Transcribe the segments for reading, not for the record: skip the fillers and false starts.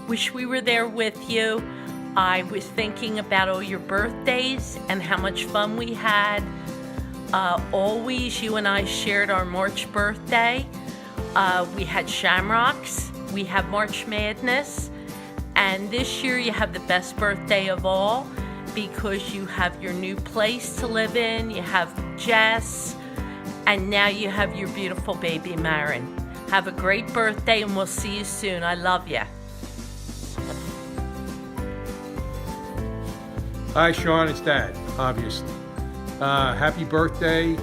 Wish we were there with you. I was thinking about all your birthdays and how much fun we had. Always, you and I shared our March birthday. We had Shamrocks, we have March Madness, and this year you have the best birthday of all because you have your new place to live in, you have Jess, and now you have your beautiful baby Marin. Have a great birthday and we'll see you soon. I love you. Hi, Sean, it's Dad, obviously. Happy birthday.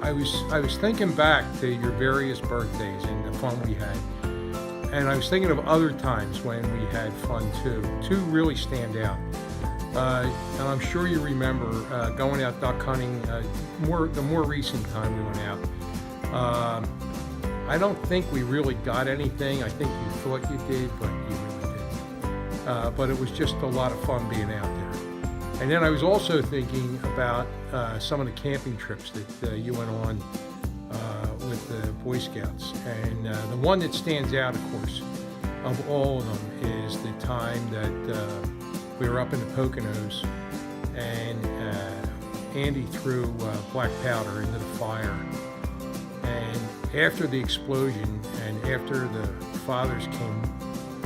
I was thinking back to your various birthdays and the fun we had. And I was thinking of other times when we had fun too. Two really stand out. And I'm sure you remember going out duck hunting, the more recent time we went out. I don't think we really got anything. I think you thought you did, but you really didn't. But it was just a lot of fun being out there. And then I was also thinking about some of the camping trips that you went on with the Boy Scouts. And the one that stands out, of course, of all of them is the time that we were up in the Poconos and Andy threw black powder into the fire. And after the explosion and after the fathers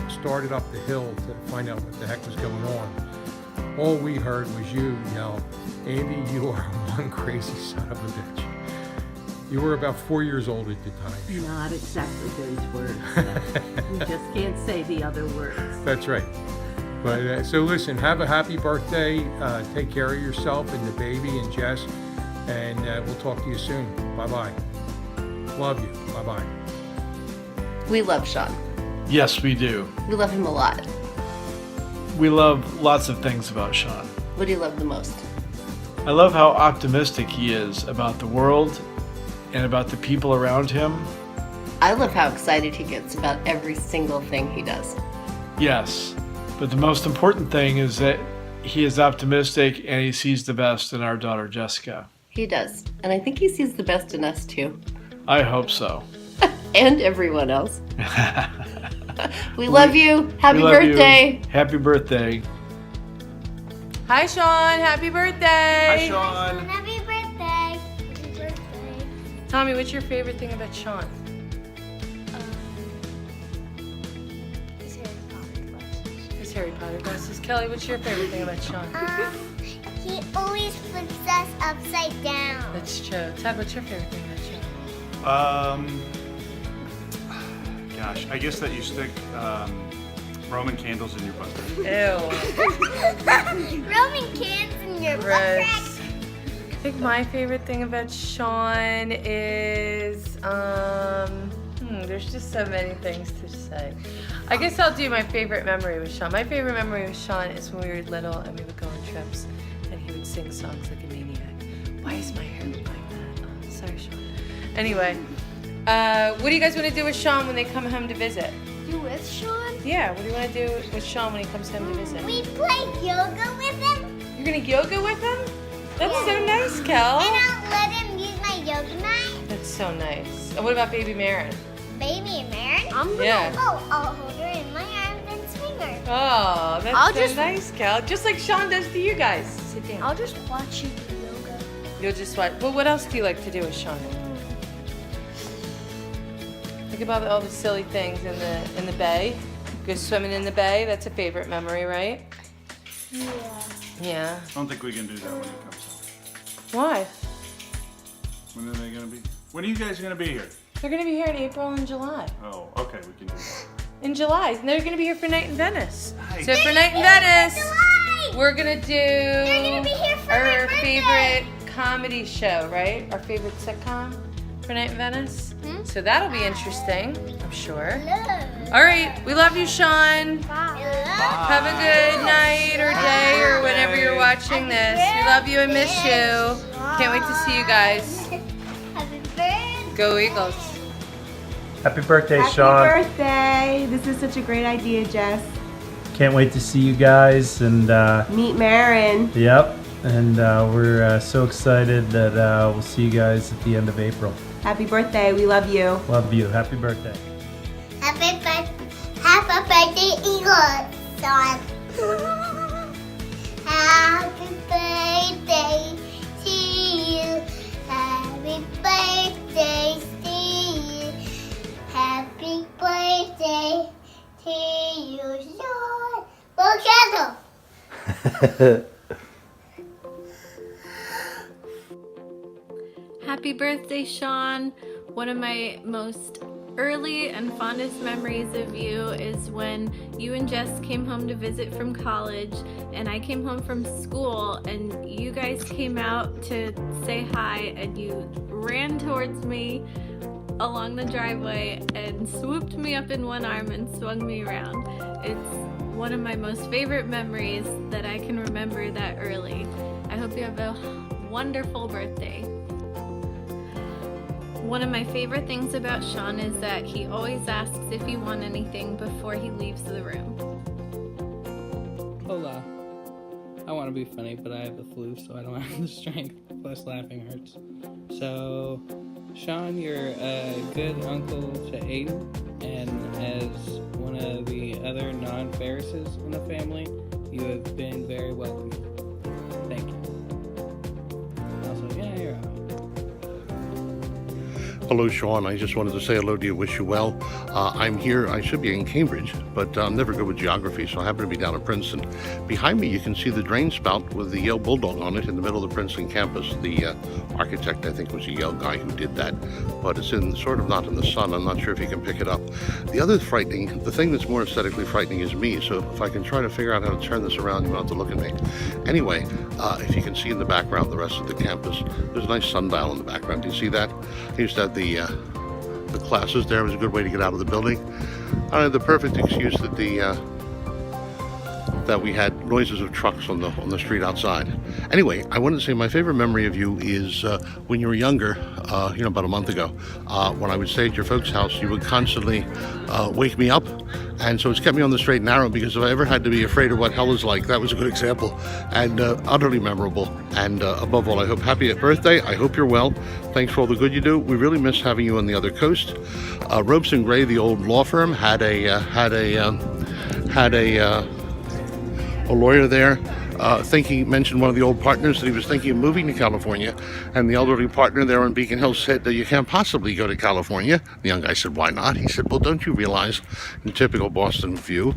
started up the hill to find out what the heck was going on, all we heard was you yell, "Andy, you are one crazy son of a bitch." You were about 4 years old at the time. Not exactly those words. We just can't say the other words. That's right. But so listen, have a happy birthday. Take care of yourself and the baby and Jess, and we'll talk to you soon. Bye-bye. Love you. Bye-bye. We love Sean. Yes, we do. We love him a lot. We love lots of things about Sean. What do you love the most? I love how optimistic he is about the world and about the people around him. I love how excited he gets about every single thing he does. Yes, but the most important thing is that he is optimistic and he sees the best in our daughter Jessica. He does. And I think he sees the best in us too. I hope so. And everyone else. We love you. Happy We love birthday. you. Happy birthday. Hi, Sean. Happy birthday. Hi, Sean. Happy birthday. Happy birthday. Tommy, what's your favorite thing about Sean? His Harry Potter glasses. His Harry Potter glasses. Kelly, what's your favorite thing about Sean? He always flips us upside down. That's true. Ted, what's your favorite thing about Sean? Gosh, I guess that you stick Roman candles in your butt. Ew. Roman cans in your butt Gross. crack. I think my favorite thing about Sean is, there's just so many things to say. I guess I'll do my favorite memory with Sean. My favorite memory with Sean is when we were little and we would go on trips and he would sing songs like a maniac. Why is my hair like that? Oh, sorry, Sean. Anyway, what do you guys want to do with Sean when they come home to visit? You with Sean? Yeah, what do you want to do with Sean when he comes home to visit? We play yoga with him. You're going to yoga with him? That's Yeah. so nice, Kel. And I'll let him use my yoga mat. That's so nice. And what about baby Marin? Baby and Marin. I'm gonna- Yeah. I'll hold her in my arms and swing her. Oh, that's I'll so just- nice, Kel. Just like Sean does to you guys. Sit down. I'll just watch you do yoga. You'll just watch. Well, what else do you like to do with Sean? Think about all the silly things in the bay. Go swimming in the bay. That's a favorite memory, right? Yeah. Yeah. I don't think we can do that when he comes home. Why? When are they gonna be? When are you guys gonna be here? They're gonna be here in April and July. Oh, okay, we can do that. In July, and they're gonna be here for Night in Venice. Nice. So for Night in Venice, July! we're gonna do They're gonna be here for my our birthday. favorite comedy show, right? Our favorite sitcom for Night in Venice. So that'll be interesting, I'm sure. All right, we love you, Sean. Have a good night or day or whenever you're watching this. We love you and miss you. Can't wait to see you guys. Happy birthday. Go Eagles. Happy birthday, Happy Sean. birthday! This is such a great idea, Jess. Can't wait to see you guys. And Meet Marin. yep, and we're so excited that we'll see you guys at the end of April. Happy birthday. We love you. Love you. Happy birthday. Happy birthday. Happy birthday, Eagle son. Happy birthday to you. Happy birthday to you. Happy birthday to you, Sean. Blow candle. Happy birthday, Sean. One of my most early and fondest memories of you is when you and Jess came home to visit from college and I came home from school and you guys came out to say hi and you ran towards me along the driveway and swooped me up in one arm and swung me around. It's one of my most favorite memories that I can remember that early. I hope you have a wonderful birthday. One of my favorite things about Sean is that he always asks if you want anything before he leaves the room. Hola. I want to be funny, but I have the flu, so I don't have the strength. Plus, laughing hurts. So, Sean, you're a good uncle to Aiden, and as one of the other non-Ferrises in the family, you have been very welcoming. Thank you. Also, yeah, you're out. Hello, Sean. I just wanted to say hello to you, wish you well. I'm here, I should be in Cambridge, but I'm never good with geography, so I happen to be down at Princeton. Behind me, you can see the drain spout with the Yale Bulldog on it in the middle of the Princeton campus. The architect, I think, was a Yale guy who did that, but it's in sort of not in the sun. I'm not sure if you can pick it up. The thing that's more aesthetically frightening is me, so if I can try to figure out how to turn this around, you won't have to look at me. Anyway, if you can see in the background the rest of the campus, there's a nice sundial in the background. Do you see that? I used to have the classes there. It was a good way to get out of the building. I had the perfect excuse that that we had noises of trucks on the street outside. Anyway, I wanted to say my favorite memory of you is when you were younger, about a month ago, when I would stay at your folks' house, you would constantly wake me up, and so it's kept me on the straight and narrow, because if I ever had to be afraid of what hell is like, that was a good example, and utterly memorable. And above all, I hope happy birthday. I hope you're well. Thanks for all the good you do. We really miss having you on the other coast. Ropes and Gray, the old law firm, had a lawyer there mentioned one of the old partners that he was thinking of moving to California, and the elderly partner there on Beacon Hill said that you can't possibly go to California. The young guy said, why not? He said, well, don't you realize, in typical Boston view,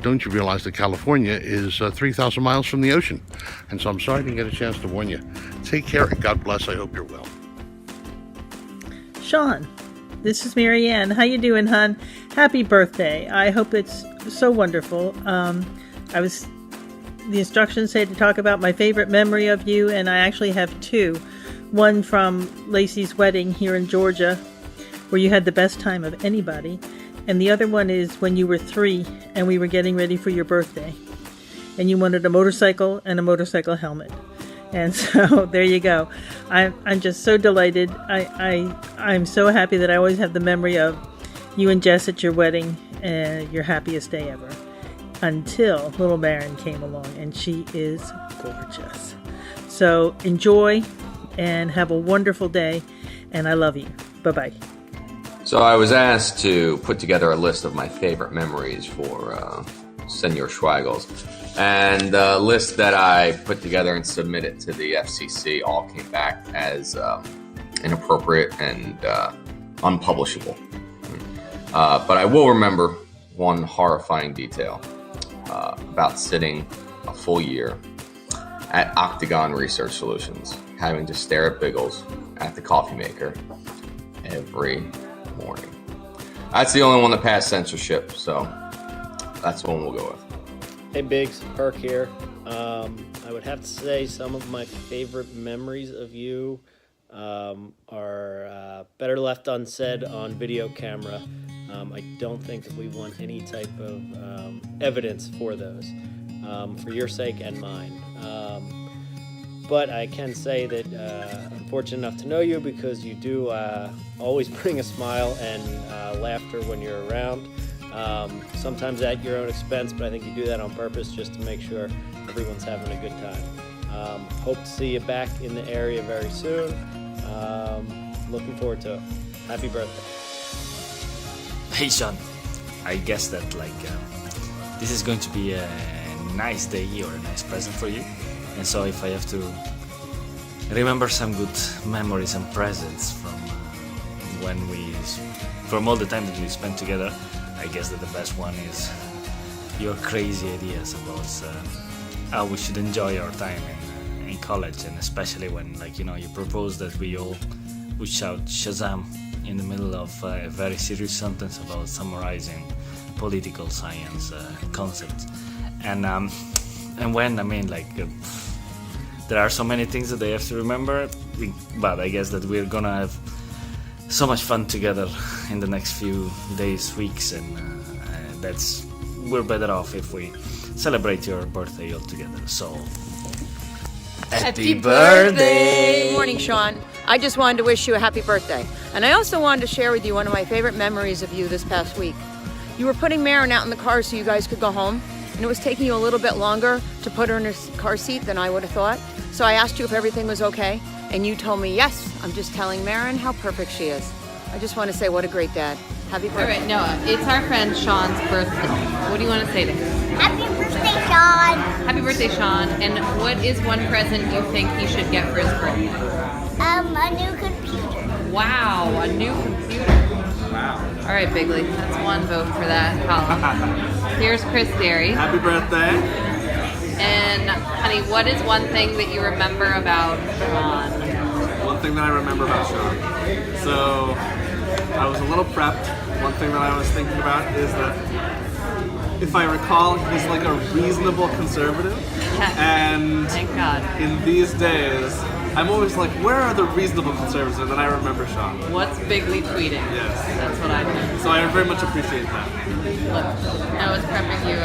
don't you realize that California is 3,000 miles from the ocean? And so I'm sorry I didn't get a chance to warn you. Take care and God bless. I hope you're well. Sean, this is Mary Ann. How you doing, hon? Happy birthday. I hope it's so wonderful. The instructions say to talk about my favorite memory of you, and I actually have two. One from Lacey's wedding here in Georgia, where you had the best time of anybody. And the other one is when you were 3 and we were getting ready for your birthday. And you wanted a motorcycle and a motorcycle helmet. And so there you go. I'm just so delighted. I'm so happy that I always have the memory of you and Jess at your wedding, your happiest day ever. Until little Baron came along, and she is gorgeous. So enjoy and have a wonderful day, and I love you. Bye-bye. So I was asked to put together a list of my favorite memories for Senor Schweigels, and the list that I put together and submitted to the FCC all came back as inappropriate and unpublishable. But I will remember one horrifying detail. About sitting a full year at Octagon Research Solutions, having to stare at Biggles at the coffee maker every morning. That's the only one that passed censorship, so that's the one we'll go with. Hey Biggs, Perk here. I would have to say some of my favorite memories of you are better left unsaid on video camera. I don't think that we want any type of evidence for those, for your sake and mine. But I can say that I'm fortunate enough to know you because you do always bring a smile and laughter when you're around. Sometimes at your own expense, but I think you do that on purpose just to make sure everyone's having a good time. Hope to see you back in the area very soon. Looking forward to it. Happy birthday. Hey Sean, I guess that like this is going to be a nice day or a nice present for you. And so if I have to remember some good memories and presents from all the time that we spent together, I guess that the best one is your crazy ideas about how we should enjoy our time in college, and especially when, like, you know, you proposed that we all would shout Shazam in the middle of a very serious sentence about summarizing political science concepts. And when, I mean, like, there are so many things that I have to remember, but I guess that we're gonna have so much fun together in the next few days, weeks, and we're better off if we celebrate your birthday all together. So, happy birthday! Good morning, Sean. I just wanted to wish you a happy birthday. And I also wanted to share with you one of my favorite memories of you this past week. You were putting Marin out in the car so you guys could go home, and it was taking you a little bit longer to put her in her car seat than I would have thought. So I asked you if everything was okay, and you told me, yes, I'm just telling Marin how perfect she is. I just want to say what a great dad. Happy birthday. All right, Noah, it's our friend Sean's birthday. What do you want to say to him? Happy birthday, Sean. Happy birthday, Sean. And what is one present you think he should get for his birthday? A new computer. Wow, a new computer. Wow. All right, Bigley, that's one vote for that column. Here's Chris Derry. Happy birthday. And, honey, what is one thing that you remember about Sean? One thing that I remember about Sean. So, I was a little prepped. One thing that I was thinking about is that, if I recall, he's like a reasonable conservative. Yes. And thank God. In these days, I'm always like, where are the reasonable conservatives? And then I remember Sean. What's Bigley tweeting? Yes. That's what I think. So I very much appreciate that. Look, I was prepping you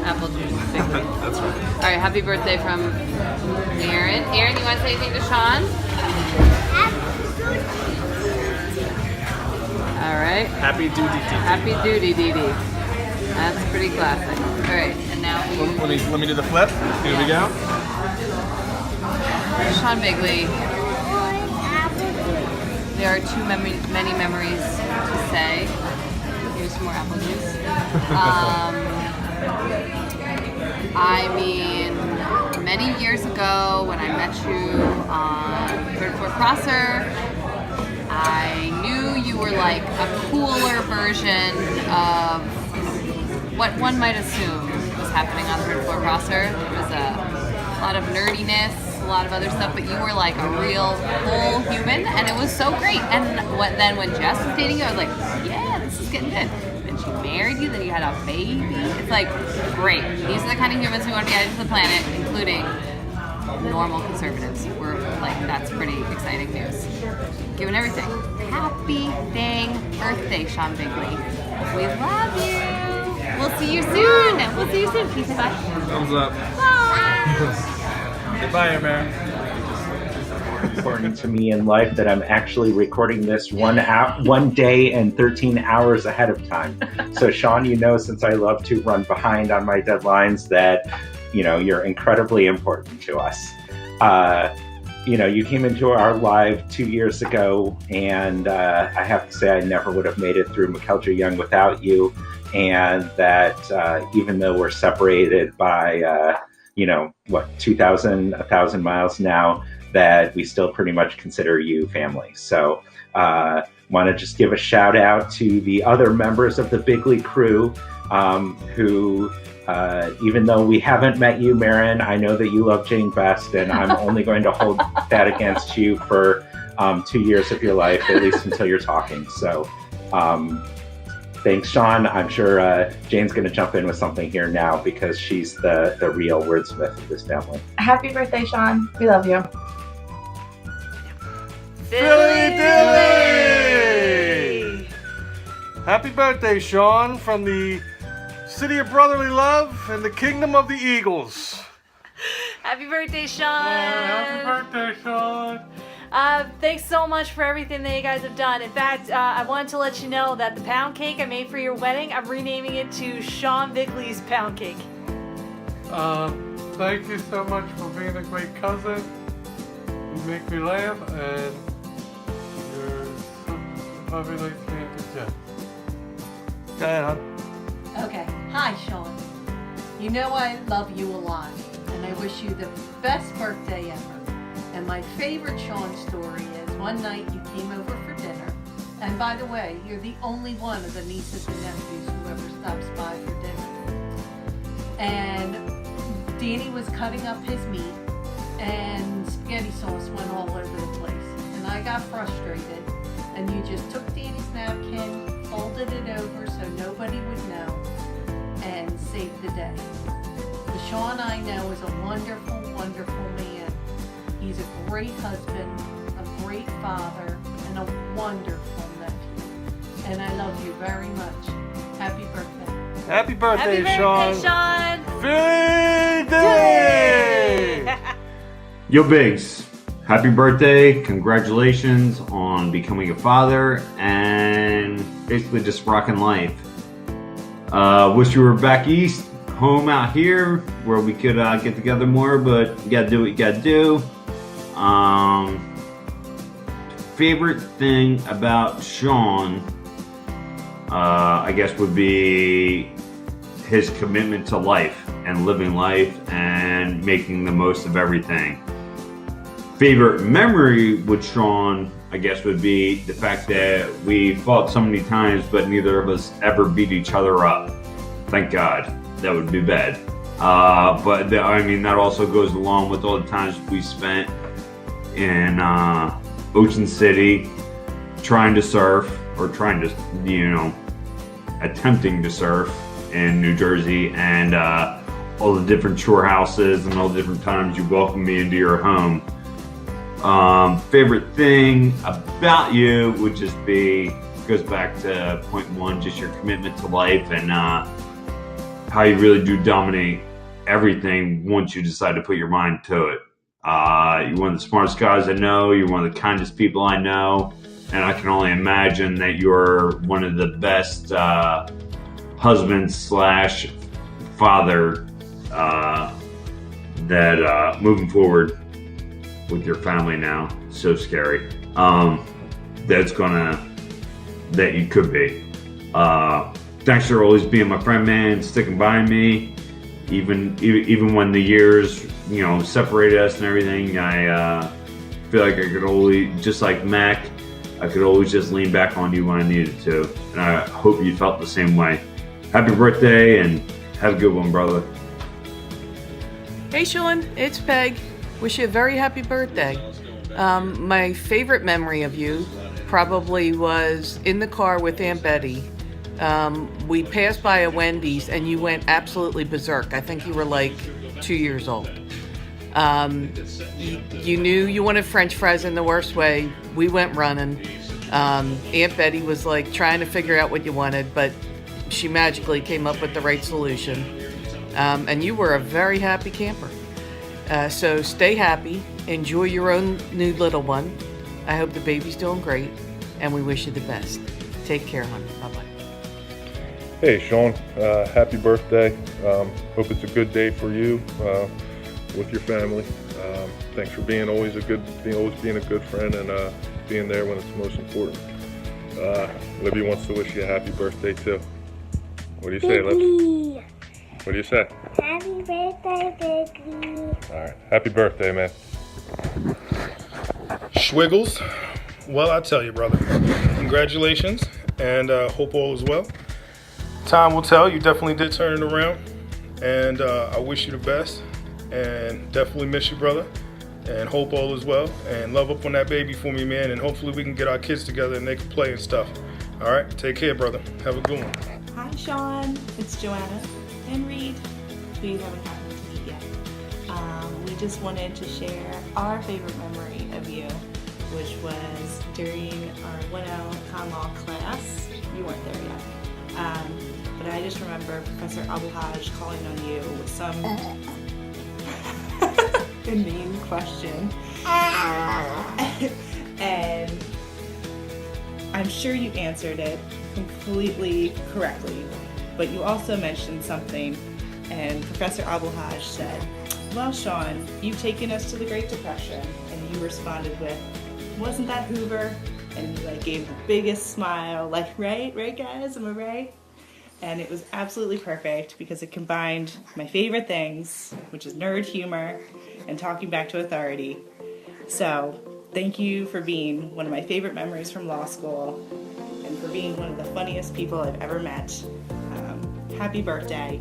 apple juice. Bigley. That's right. All right, happy birthday from Aaron. Aaron, you want to say anything to Sean? All right. Happy duty dee. Happy duty dee. That's pretty classic. All right, and now let me do the flip. Here we go. Sean Bigley. There are many memories to say. Here's some more apple juice. I mean, many years ago when I met you on Third Floor Crosser, I knew you were like a cooler version of what one might assume was happening on Third Floor Crosser. It was a lot of nerdiness, a lot of other stuff, but you were like a real whole human, and it was so great. And then when Jess was dating you, I was like, yeah, this is getting good. Then she married you, then you had a baby. It's like, great. These are the kind of humans we want to be added to the planet, including normal conservatives. We're like, that's pretty exciting news. Given everything. Happy dang birthday, Sean Bigley. We love you. We'll see you soon. We'll see you soon. Peace. Bye. Thumbs up. Bye. Goodbye, man. Important to me in life that I'm actually recording this 1 day and 13 hours ahead of time. So Sean, you know, since I love to run behind on my deadlines, that, you know, you're incredibly important to us. You know, you came into our live 2 years ago, and I have to say I never would have made it through McKeltry Young without you. And that even though we're separated by, you know, what, 1,000 miles now, that we still pretty much consider you family. So want to just give a shout out to the other members of the Bigley crew who, even though we haven't met you, Marin, I know that you love Jane best, and I'm only going to hold that against you for 2 years of your life, at least until you're talking. So thanks, Sean. I'm sure Jane's going to jump in with something here now because she's the real wordsmith of this family. Happy birthday, Sean. We love you. Philly Dilly! Happy birthday, Sean, from the City of Brotherly Love and the Kingdom of the Eagles. Happy birthday, Sean! Happy birthday, Sean! Thanks so much for everything that you guys have done. In fact, I wanted to let you know that the pound cake I made for your wedding, I'm renaming it to Sean Bigley's Pound Cake. Thank you so much for being a great cousin. You make me laugh, and you're so fabulous to Jeff. Go ahead, hon. Okay. Hi, Sean. You know I love you a lot, and I wish you the best birthday ever. And my favorite Sean story is one night you came over for dinner. And by the way, you're the only one of the nieces and nephews who ever stops by for dinner. And Danny was cutting up his meat, and spaghetti sauce went all over the place. And I got frustrated, and you just took Danny's napkin, folded it over so nobody would know, and saved the day. The Sean I know is a wonderful, wonderful man. He's a great husband, a great father, and a wonderful nephew. And I love you very much. Happy birthday. Happy birthday, Happy Sean. birthday, Sean. Philly Day! Yo, Biggs. Happy birthday. Congratulations on becoming a father and basically just rocking life. Wish you were back east, home out here, where we could get together more, but you gotta do what you gotta do. Favorite thing about Sean, I guess, would be his commitment to life and living life and making the most of everything. Favorite memory with Sean, I guess, would be the fact that we fought so many times, but neither of us ever beat each other up. Thank God. That would be bad. I mean, that also goes along with all the times we spent in Ocean City trying to surf, or trying to, attempting to surf in New Jersey, and all the different shore houses and all the different times you welcomed me into your home. Favorite thing about you would just be, goes back to point one, just your commitment to life and how you really do dominate everything once you decide to put your mind to it. You're one of the smartest guys I know, you're one of the kindest people I know, and I can only imagine that you're one of the best husband / father that moving forward with your family now, so scary, that you could be. Thanks for always being my friend, man, sticking by me, even when the years, separated us and everything. I feel like I could always, just like Mac, I could always just lean back on you when I needed to, and I hope you felt the same way. Happy birthday, and have a good one, brother. Hey Sean, it's Peg. Wish you a very happy birthday. My favorite memory of you probably was in the car with Aunt Betty. We passed by a Wendy's and you went absolutely berserk. I think you were like 2 years old. You knew you wanted French fries in the worst way. We went running. Aunt Betty was like trying to figure out what you wanted, but she magically came up with the right solution. And you were a very happy camper. So stay happy, enjoy your own new little one. I hope the baby's doing great, and we wish you the best. Take care, honey. Bye-bye. Hey, Sean. Happy birthday. Hope it's a good day for you with your family. Thanks for being always being a good friend and being there when it's most important. Libby wants to wish you a happy birthday too. What do you say, Libby? What do you say? Happy birthday, Bigley. All right. Happy birthday, man. Schwiggles. Well, I tell you, brother, congratulations, and hope all is well. Time will tell. You definitely did turn it around, and I wish you the best, and definitely miss you, brother, and hope all is well, and love up on that baby for me, man, and hopefully we can get our kids together and they can play and stuff. All right, take care, brother. Have a good one. Hi, Sean. It's Joanna and Reed, who you haven't gotten to meet yet. We just wanted to share our favorite memory of you, which was during our 1L Con Law class. You weren't there yet. But I just remember Professor Abulhaj calling on you with some inane question. And I'm sure you answered it completely correctly, but you also mentioned something, and Professor Abulhaj said, well, Sean, you've taken us to the Great Depression, and you responded with, wasn't that Hoover? And you gave the biggest smile, like, right guys, am I right? and it was absolutely perfect because it combined my favorite things, which is nerd humor and talking back to authority. So thank you for being one of my favorite memories from law school and for being one of the funniest people I've ever met. Happy birthday.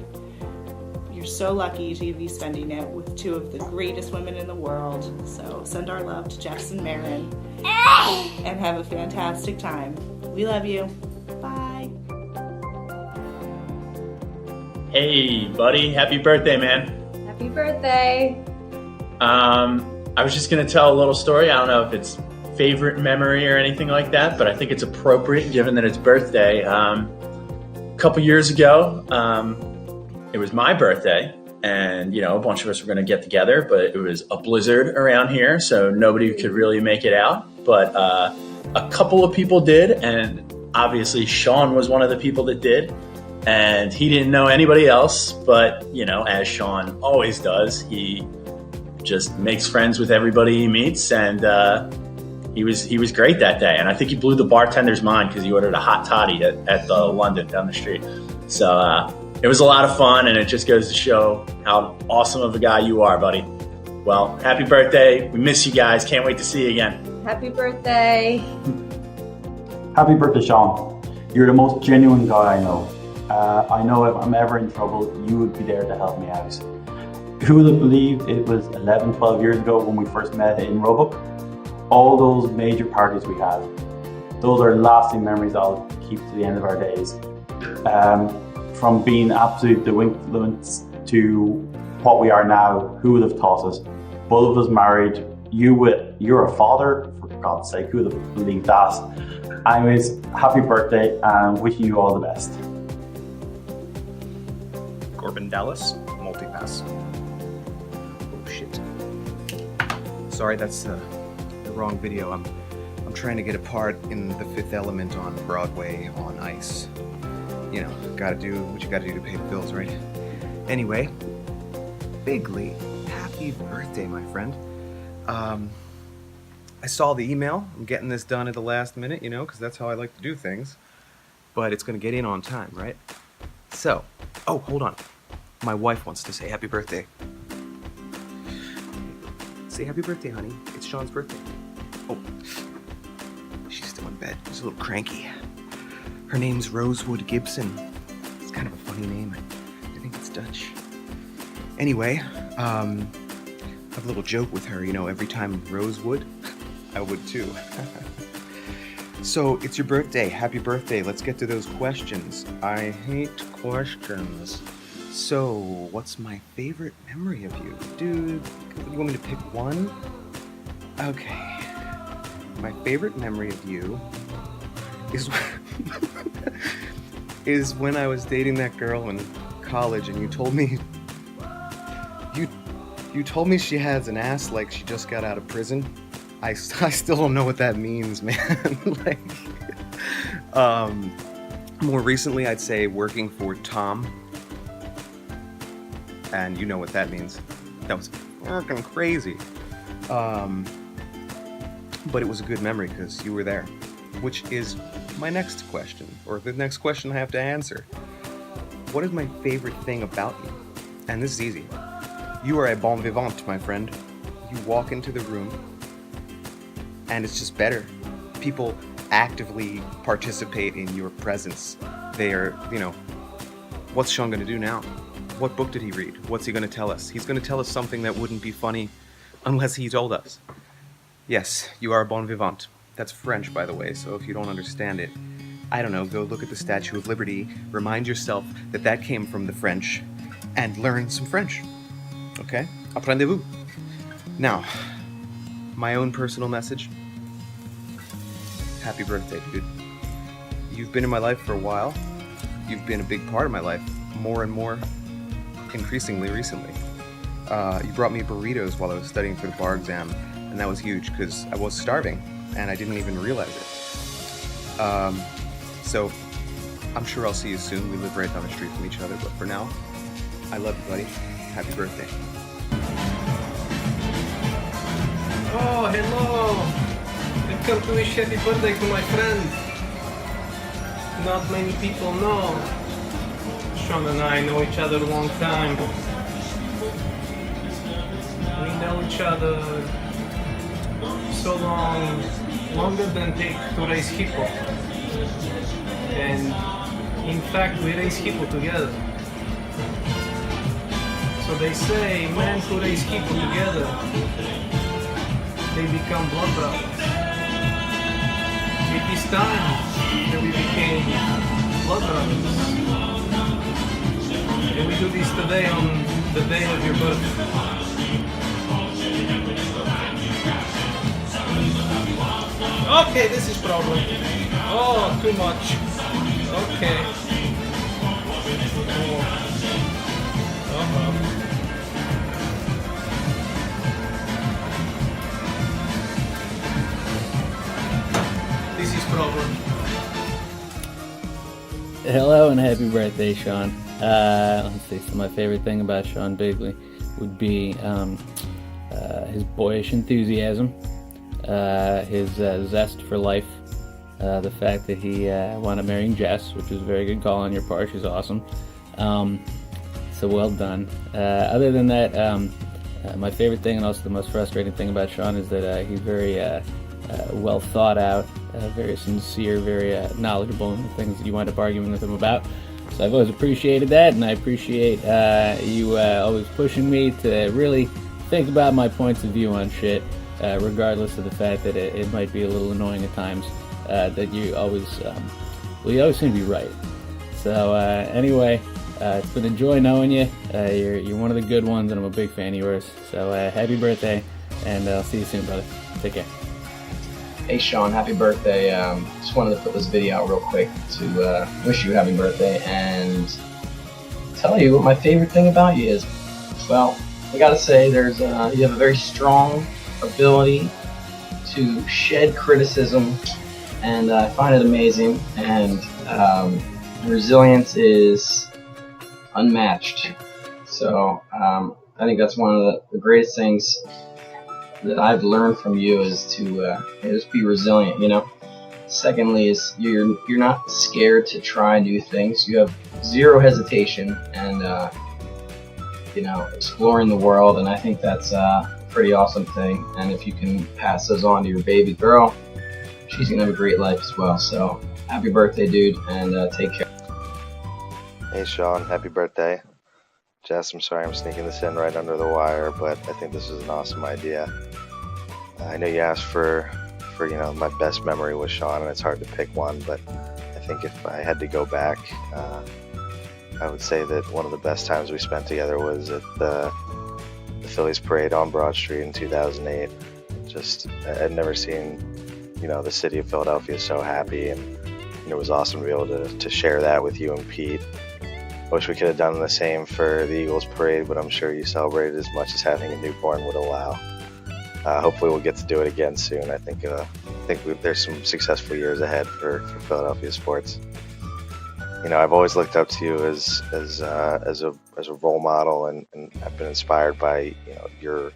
You're so lucky to be spending it with two of the greatest women in the world. So send our love to Jess and Marin and have a fantastic time. We love you. Bye. Hey, buddy. Happy birthday, man. Happy birthday. I was just going to tell a little story. I don't know if it's favorite memory or anything like that, but I think it's appropriate given that it's birthday. A couple years ago, it was my birthday, and a bunch of us were going to get together, but it was a blizzard around here, so nobody could really make it out. But a couple of people did, and obviously Sean was one of the people that did, and he didn't know anybody else. But as Sean always does, he just makes friends with everybody he meets, and he was great that day. And I think he blew the bartender's mind because he ordered a hot toddy at the London down the street. So it was a lot of fun, and it just goes to show how awesome of a guy you are, buddy. Well, happy birthday. We miss you guys. Can't wait to see you again. Happy birthday. Happy birthday, Sean. You're the most genuine guy I know. I know if I'm ever in trouble, you would be there to help me out. Who would have believed it was 11, 12 years ago when we first met in Roebuck? All those major parties we had. Those are lasting memories I'll keep to the end of our days. From being absolute delinquents to what we are now, who would have thought us? Both of us married. You're a father, for God's sake, who would have believed that? Anyways, happy birthday and wishing you all the best. Corbin Dallas, multipass. Oh shit. Sorry, that's the wrong video. I'm trying to get a part in The Fifth Element on Broadway on ice. Gotta do what you gotta do to pay the bills, right? Anyway, Bigley, happy birthday, my friend. I saw the email. I'm getting this done at the last minute, because that's how I like to do things. But it's gonna get in on time, right? So, oh, hold on. My wife wants to say happy birthday. Say happy birthday, honey. It's Sean's birthday. Oh, she's still in bed. She's a little cranky. Her name's Rosewood Gibson. It's kind of a funny name. I think it's Dutch. Anyway, I have a little joke with her, every time Rose would, I would too. So, it's your birthday. Happy birthday. Let's get to those questions. I hate questions. So, what's my favorite memory of you? Dude, you want me to pick one? Okay. My favorite memory of you is when I was dating that girl in college, and you told me you told me she has an ass like she just got out of prison. I still don't know what that means, man. More recently, I'd say working for Tom, and you know what that means. That was fucking crazy. But it was a good memory because you were there, which is my next question, or the next question I have to answer. What is my favorite thing about you? And this is easy. You are a bon vivant, my friend. You walk into the room, and it's just better. People actively participate in your presence. They are, what's Sean gonna do now? What book did he read? What's he gonna tell us? He's gonna tell us something that wouldn't be funny unless he told us. Yes, you are a bon vivant. That's French, by the way, so if you don't understand it, I don't know, go look at the Statue of Liberty, remind yourself that that came from the French, and learn some French. Okay? Apprenez-vous. Now, my own personal message. Happy birthday, dude. You've been in my life for a while. You've been a big part of my life, more and more, increasingly recently. You brought me burritos while I was studying for the bar exam, and that was huge because I was starving, and I didn't even realize it. So, I'm sure I'll see you soon. We live right down the street from each other, but for now, I love you, buddy. Happy birthday. Oh, hello! I've come to wish happy birthday to my friend. Not many people know Sean and I know each other a long time. We know each other so long, longer than take to raise hippo. And in fact, we raise hippo together. So they say men who raise hippo together, they become blood brothers. It is time that we became blood brothers. And we do this today on the day of your birth. Okay, this is problem. Oh, too much. Okay. Oh. This is problem. Hello and happy birthday, Sean. Let's see, so my favorite thing about Sean Bigley would be his boyish enthusiasm, his zest for life, the fact that he wound up marrying Jess, which was a very good call on your part. She's awesome. So well done. Other than that, my favorite thing and also the most frustrating thing about Sean is that he's very well thought out, very sincere, very knowledgeable in the things that you wind up arguing with him about. So I've always appreciated that, and I appreciate you always pushing me to really think about my points of view on shit, regardless of the fact that it might be a little annoying at times, that you always seem to be right. So anyway, it's been a joy knowing you. You're one of the good ones, and I'm a big fan of yours. So happy birthday, and I'll see you soon, brother. Take care. Hey Sean, happy birthday. Just wanted to put this video out real quick to wish you a happy birthday and tell you what my favorite thing about you is. Well, I gotta say there's you have a very strong ability to shed criticism, and I find it amazing, and resilience is unmatched. So I think that's one of the greatest things that I've learned from you is to just be resilient, you know. Secondly is you're not scared to try new things. You have zero hesitation and you know, exploring the world, and I think that's a pretty awesome thing. And if you can pass those on to your baby girl, she's gonna have a great life as well. So happy birthday, dude, and take care. Hey Sean, happy birthday. Jess, I'm sorry I'm sneaking this in right under the wire, but I think this is an awesome idea. I know you asked for you know, my best memory with Sean, and it's hard to pick one, but I think if I had to go back, I would say that one of the best times we spent together was at the Phillies parade on Broad Street in 2008. Just, I'd never seen, you know, the city of Philadelphia so happy, and it was awesome to be able to share that with you and Pete. I wish we could have done the same for the Eagles parade, but I'm sure you celebrated as much as having a newborn would allow. Hopefully we'll get to do it again soon. I think there's some successful years ahead for Philadelphia sports. You know, I've always looked up to you as a role model, and I've been inspired by, you know, your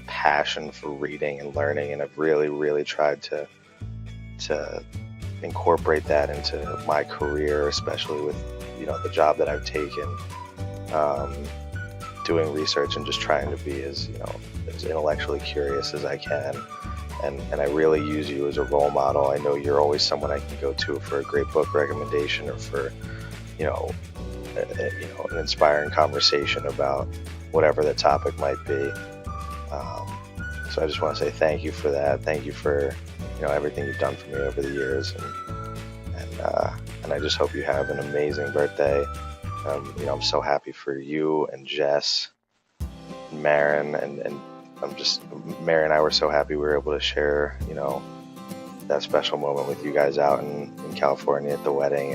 passion for reading and learning, and I've really tried to incorporate that into my career, especially with, you know, the job that I've taken, doing research and just trying to be as, you know, as intellectually curious as I can, and I really use you as a role model. I know you're always someone I can go to for a great book recommendation or for, you know, an inspiring conversation about whatever the topic might be. So I just want to say thank you for that. Thank you for, you know, everything you've done for me over the years, and I just hope you have an amazing birthday. You know, I'm so happy for you and Jess, and Marin, and Mary and I were so happy we were able to share, you know, that special moment with you guys out in California at the wedding,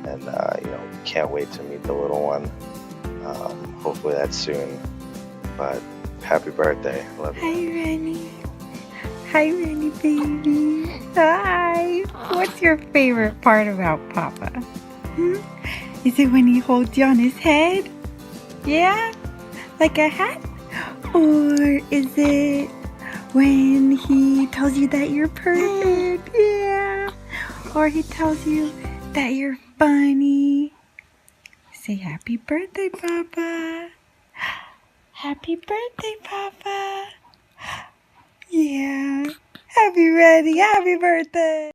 and you know, can't wait to meet the little one. Hopefully that's soon. But happy birthday. Love you. Hi, Rennie. Hi, Rennie, baby. Hi. What's your favorite part about Papa? Is it when he holds you on his head? Yeah? Like a hat? Or is it when he tells you that you're perfect? Yeah. Or he tells you that you're funny? Say happy birthday, Papa. Happy birthday, Papa. Yeah. Happy birthday.